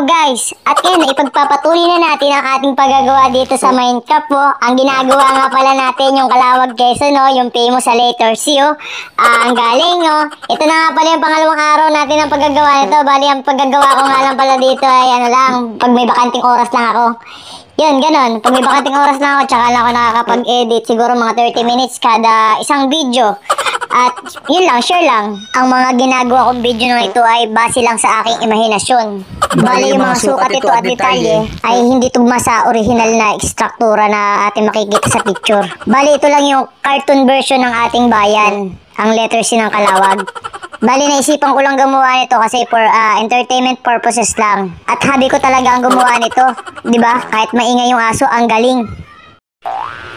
Hello guys! At ngayon, ipagpapatuloy na natin ang ating paggagawa dito sa Minecraft po. Ang ginagawa nga pala natin yung Calawag Quezon, no? Yung famous sa letter C, oh. Ang galing, no? Ito na nga pala yung pangalawang araw natin ng paggagawa nito. Bali, ang paggagawa ko nga lang pala dito ay ano lang, pag may bakanting oras lang ako. Yun, ganun. Pag may bakanting oras lang ako, tsaka lang ako nakakapag-edit. Siguro mga 30 minutes kada isang video. At yun lang, sure lang. Ang mga ginagawa kong video na ito ay base lang sa aking imahinasyon. Bali yung mga sukat ito at detalye ay hindi tugma sa original na ekstruktura na ating makikita sa picture. Bali ito lang yung cartoon version ng ating bayan. Ang letter C ng Calawag. Bali naisipan ko lang gumawa nito kasi for entertainment purposes lang. At hobby ko talaga ang gumawa nito. Diba? Kahit maingay yung aso, ang galing.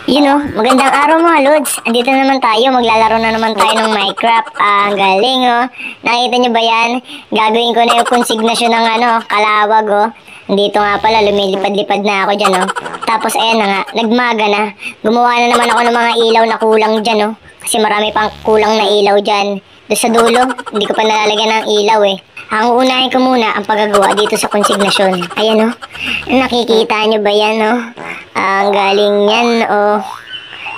You know, magandang araw mga lods. Andito naman tayo, maglalaro na naman tayo ng Minecraft. Ang galing, oh. Nakita nyo ba yan? Gagawin ko na yung konsignasyon ng Calawag, oh. Dito nga pala, lumilipad-lipad na ako dyan, oh. Tapos ayan na nga, nagmaga na. Gumawa na naman ako ng mga ilaw na kulang dyan, oh. Kasi marami pang kulang na ilaw dyan. Doon sa dulo, hindi ko pa nalalagyan ng ilaw, eh. Ang uunahin ko muna ang paggagawa dito sa konsignasyon. Ayan, oh. Nakikita nyo ba yan, oh? Ang galing yan, oh.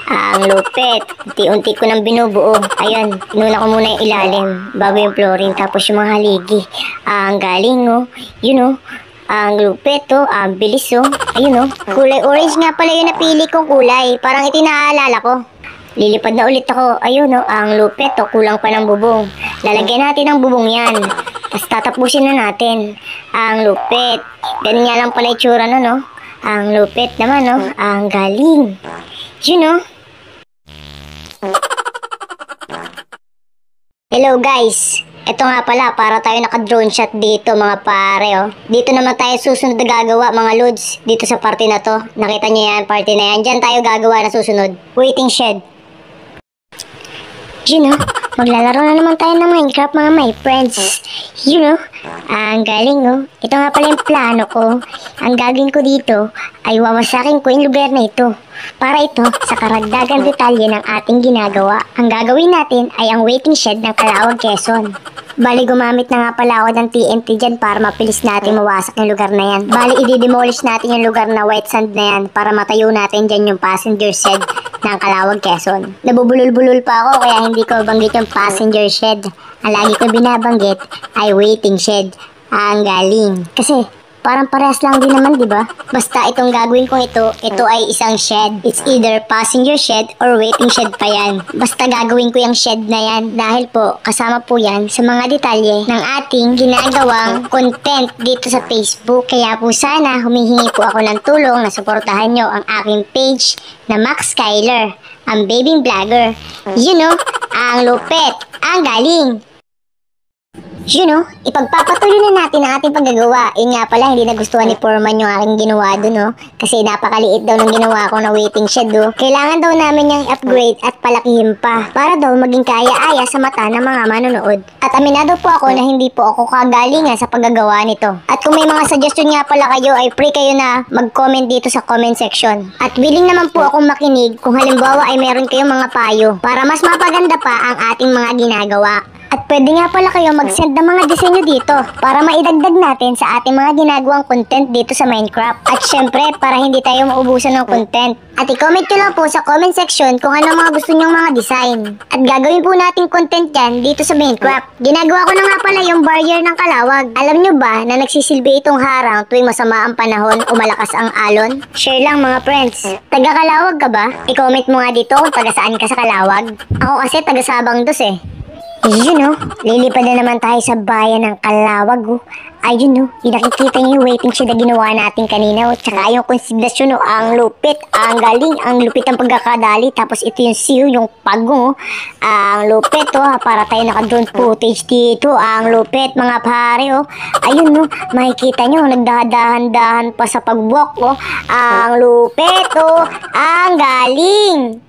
Ang lupit. Unti-unti ko nang binubuo. Ayan, inuna ko muna yung ilalim bago yung flooring, tapos yung mga haligi. Ang galing, oh. Yun, oh. Ang lupit, oh. Ang bilis, oh. Ayun, oh. Kulay orange nga pala yung napili kong kulay. Parang ito naaalala ko. Lilipad na ulit ako. Ayun, oh. Ang lupit, oh. Kulang pa ng bubong. Lalagyan natin ng bubong yan. Tapos tatapusin na natin. Ang lupit. Ganyan lang pala itsura nun, no? Ang lupit naman, no? Ang galing. You know? Hello, guys. Ito nga pala, para tayo naka-drone shot dito, mga pare, oh. Dito naman tayo susunod na gagawa, mga lods. Dito sa party na to. Nakita niyo yan, party na yan. Diyan tayo gagawa na susunod. Waiting shed. You know? Maglalaro na naman tayo ng Minecraft, mga my friends. You know? Ang galing, oh. Ito nga pala yung plano ko. Ang gagawin ko dito ay wawasakin ko yung lugar na ito. Para ito sa karagdagang detalye ng ating ginagawa. Ang gagawin natin ay ang waiting shed ng Calawag Quezon. Bali, gumamit na nga pala ako ng TNT dyan para mapilis natin mawasak yung lugar na yan. Bali, i-demolish natin yung lugar na white sand na yan para matayo natin dyan yung passenger shed ng Calawag Quezon. Nabubulol-bulol pa ako kaya hindi ko banggit yung passenger shed. Ang lagi ko binabanggit ay waiting shed. Ang galing. Kasi parang parehas lang din naman, di ba? Basta itong gagawin kong ito ay isang shed. It's either passenger shed or waiting shed pa yan. Basta gagawin ko yung shed na yan dahil po kasama po yan sa mga detalye ng ating ginagawang content dito sa Facebook. Kaya po sana humihingi po ako ng tulong na suportahan nyo ang aking page na Max Skyler, ang baby vlogger. You know, ang lupit, ang galing. You know, ipagpapatuloy na natin ang ating paggagawa. Yun nga pala, hindi nagustuhan ni Foreman yung aking ginawa doon, no? Kasi napakaliit daw ng ginawa ko na waiting shed, do. Kailangan daw namin yung upgrade at palakihin pa para daw maging kaya-aya sa mata ng mga manonood. At aminado po ako na hindi po ako kagalingan sa paggagawa nito. At kung may mga suggestion nga pala kayo, ay free kayo na mag-comment dito sa comment section. At willing naman po akong makinig kung halimbawa ay meron kayong mga payo para mas mapaganda pa ang ating mga ginagawa. At pwede nga pala kayo mag-send ng mga disenyo dito para maidagdag natin sa ating mga ginagawang content dito sa Minecraft. At syempre, para hindi tayo maubusan ng content. At i-comment nyo lang po sa comment section kung ano mga gusto nyong mga design. At gagawin po natin content yan dito sa Minecraft. Ginagawa ko na nga pala yung barrier ng Calawag. Alam nyo ba na nagsisilbi itong harang tuwing masama ang panahon o malakas ang alon? Share lang mga friends. Taga Calawag ka ba? I-comment mo nga dito kung taga saan ka sa Calawag. Ako kasi taga Sabang Dos, eh. You know, lilipad na naman tayo sa bayan ng Calawag, oh. Ayun, no, nakikita niyo yung waiting shed na ginawa natin kanina, oh. Tsaka yung konsignasyon, oh, ang lupit, ang galing, ang lupit ang pagkakadali. Tapos ito yung seal, yung pagong, oh. Ang lupit, oh, para tayo naka-drone footage dito. Ang lupit, mga pare, oh. Ayun, no, makikita nyo, nagdadahan-dahan pa sa pag-walk, oh. Ang lupit, oh, ang galing.